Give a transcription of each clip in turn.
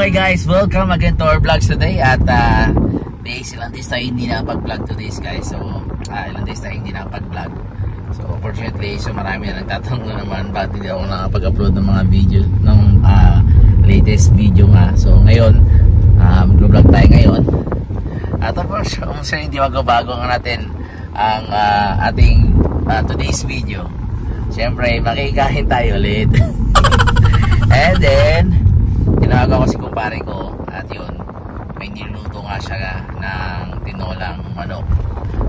Hi guys, welcome again to our vlogs today. At days, ilang days tayo hindi nakapag-vlog today guys. So ilang days tayo hindi nakapag-vlog. So fortunately, so marami na nagtatanong naman bakit hindi ako nakapag-upload ng mga video ng latest video nga. So ngayon, mag-vlog tayo ngayon. At of course, hindi magbabago natin ang ating today's video. Siyempre, makikain tayo ulit. And then ginagawa ko si kumpare ko at yun, may niluto nga siya ng tinolang manok.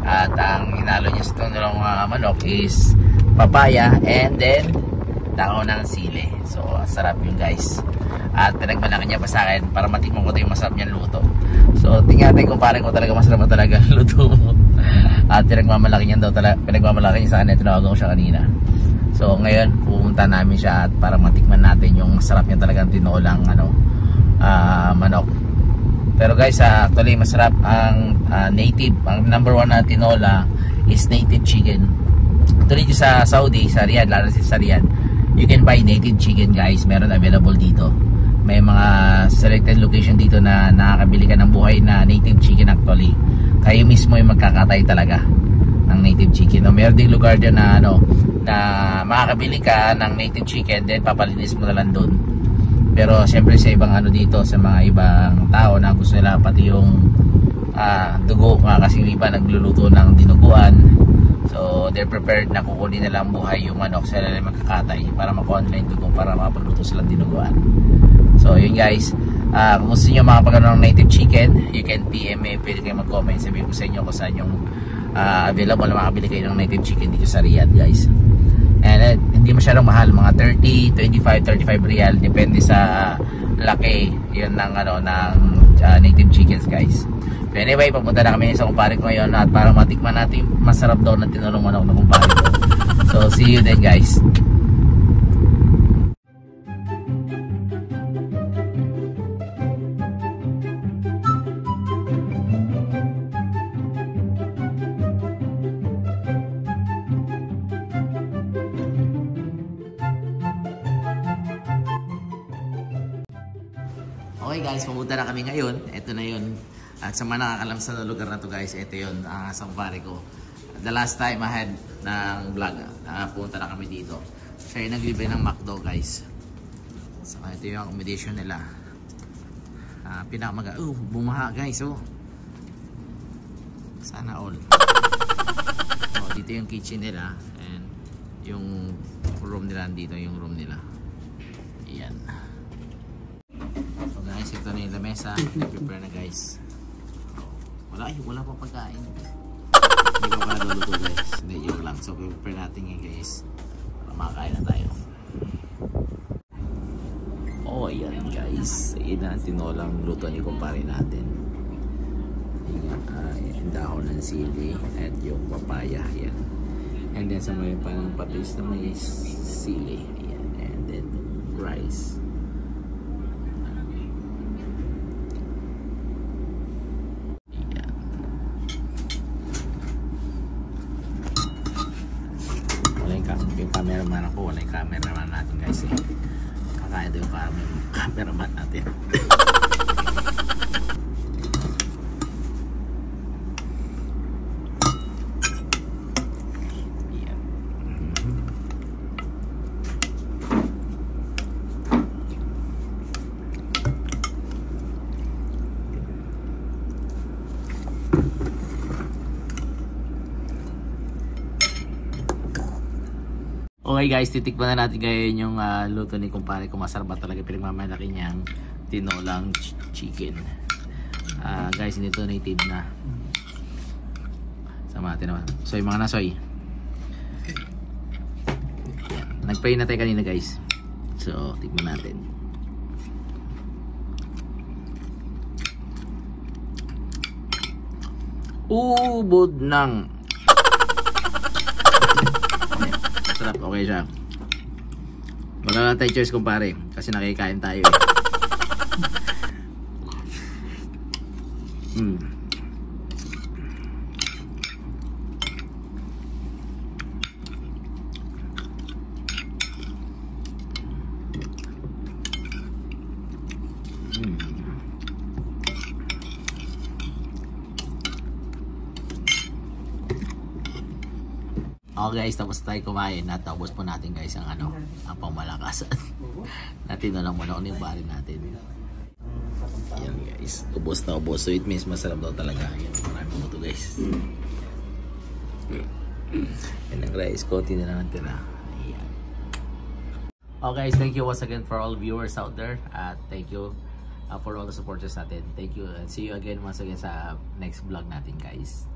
At ang hinalo niya sa tinolang manok is papaya and then dahon ng sili. So sarap yun guys. At pinagmalaki niya pa sa akin para matikman ko ito yung masarap niyang luto. So tingnan natin kumpare ko talaga masarap na talaga luto mo. At pinagmamalaki niya daw talaga, pinagmamalaki niya sa akin, tinawagan ko siya kanina. So ngayon pupunta namin siya at para matikman natin yung masarap niya talagang tinolang manok. Pero guys, actually masarap ang native, ang number one na tinola is native chicken. Actually sa Saudi, sa Riyadh, lalo sa Riyadh, you can buy native chicken guys. Meron available dito. May mga selected location dito na nakakabili ka ng buhay na native chicken actually. Kayo mismo yung magkakatay talaga ng native chicken. No, meron ding lugar dyan na na makakabili ka ng native chicken, then papalinis mo na lang doon. Pero siyempre sa ibang dito, sa mga ibang tao na gusto nila pati yung dugo kasi yung iba nagluluto ng dinuguan. So they're prepared na kukunin nila ang buhay yung manok, sila na magkakatay para makuha nila yung dugo para makapagluto silang dinuguan. So yun guys, kung gusto nyo makapagano ng native chicken, you can PM me, pwede kayo mag-comment, sabihin ko sa inyo kung saan yung available na makabili kayo ng native chicken dito sa Riyadh guys. And hindi masyadong mahal, mga 30, 25, 35 real, depende sa laki yun ng native chickens guys. So anyway, papunta na kami sa kumpare ko ngayon at para matikman natin masarap daw ng tinulong manok ng kumpare ko. So see you then guys. Okay guys, pumunta na kami ngayon. Ito na yun. At sa mga nakakalam sa lugar na to guys, ito yun, sa kumpare ko. The last time I had ng vlog, pumunta na kami dito. Siya yung naglibre ng McDo guys. So ito yung accommodation nila. Pinakamaga. Bumaha guys. Sana all. Dito yung kitchen nila. And yung room nila dito, yung room nila. Ayan. So guys, ito na yung lamesa. Nag-prepare na guys. Wala pa pagkain. Hindi pa pala luluto guys. Hindi, yun lang. So prepare natin ngayon guys para makakain na tayo. Ayan guys. Ayan na ang tinolang luto ni kumpare natin. Yung dahon ng sili at yung papaya. Ayan. And then sa may panang patis na may sili. Ayan. And then rice. Yung cameraman ako, wala yung cameraman natin guys kakain ito yung cameraman natin. Okay guys, titikman na natin ngayon yung luto ni kumpare ko. Masarap ba talaga, pinagmamalaki niyang tinolang chicken. Guys, hindi ito native na. Sama natin naman. Soy, mga nasoy. Nagpray na tayo kanina guys. So, tikman natin. Ubod ng sarap, okay siya. Wala lang tayo choice kumpare kasi nakikain tayo eh. Okay guys, tapos tayo kumain. Natapos po natin guys ang ano, ang pangmalakasan. Natin na lang muna kung yung bari natin. Yan guys, ubos na ubos. So it means masarap daw talaga. Yan, marami mo to guys. Yan ang guys, konti na lang natin na. Ayan. Okay guys, thank you once again for all viewers out there. Thank you for all the supporters natin. Thank you and see you again once again sa next vlog natin guys.